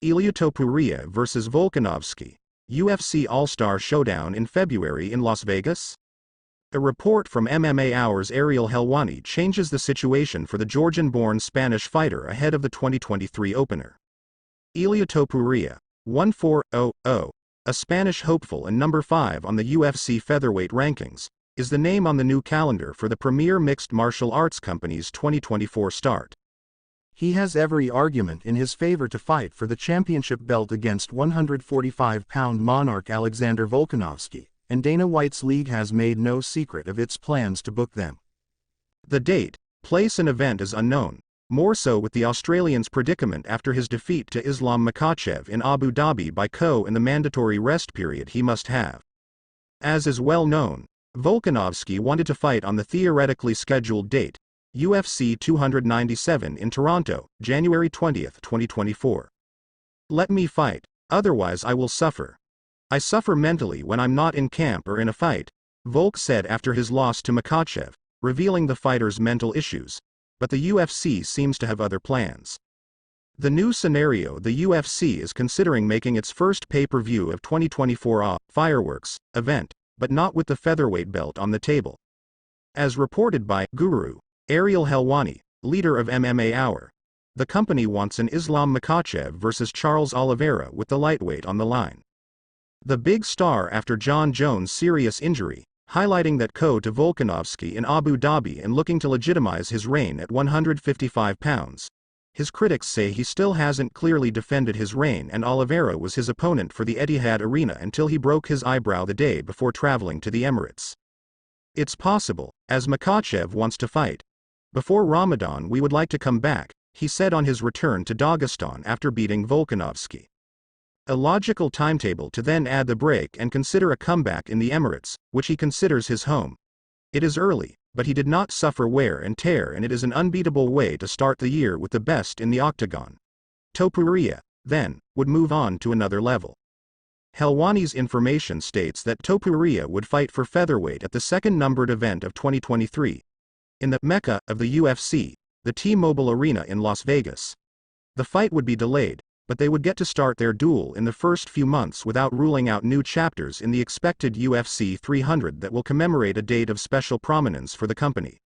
Ilia Topuria vs. Volkanovski, UFC All-Star Showdown in February in Las Vegas? A report from MMA Hour's Ariel Helwani changes the situation for the Georgian-born Spanish fighter ahead of the 2023 opener. Ilia Topuria, 1400, a Spanish hopeful and number 5 on the UFC featherweight rankings, is the name on the new calendar for the premier mixed martial arts company's 2024 start. He has every argument in his favor to fight for the championship belt against 145-pound monarch Alexander Volkanovski, and Dana White's league has made no secret of its plans to book them. The date, place and event is unknown, more so with the Australian's predicament after his defeat to Islam Makhachev in Abu Dhabi by KO in the mandatory rest period he must have. As is well known, Volkanovski wanted to fight on the theoretically scheduled date, UFC 297 in Toronto, January 20, 2024. "Let me fight, otherwise I will suffer. I suffer mentally when I'm not in camp or in a fight," Volk said after his loss to Makhachev, revealing the fighter's mental issues, but the UFC seems to have other plans. The new scenario: the UFC is considering making its first pay-per-view of 2024 fireworks event, but not with the featherweight belt on the table. As reported by Guru Ariel Helwani, leader of MMA Hour, the company wants an Islam Makhachev vs. Charles Oliveira with the lightweight on the line. The big star after John Jones' serious injury, highlighting that KO to Volkanovski in Abu Dhabi and looking to legitimize his reign at 155 pounds. His critics say he still hasn't clearly defended his reign, and Oliveira was his opponent for the Etihad Arena until he broke his eyebrow the day before traveling to the Emirates. "It's possible, as Makhachev wants to fight. Before Ramadan we would like to come back," he said on his return to Dagestan after beating Volkanovski. A logical timetable to then add the break and consider a comeback in the Emirates, which he considers his home. It is early, but he did not suffer wear and tear, and it is an unbeatable way to start the year with the best in the octagon. Topuria, then, would move on to another level. Helwani's information states that Topuria would fight for featherweight at the second numbered event of 2023, in the Mecca of the UFC, the T-Mobile Arena in Las Vegas. The fight would be delayed, but they would get to start their duel in the first few months without ruling out new chapters in the expected UFC 300 that will commemorate a date of special prominence for the company.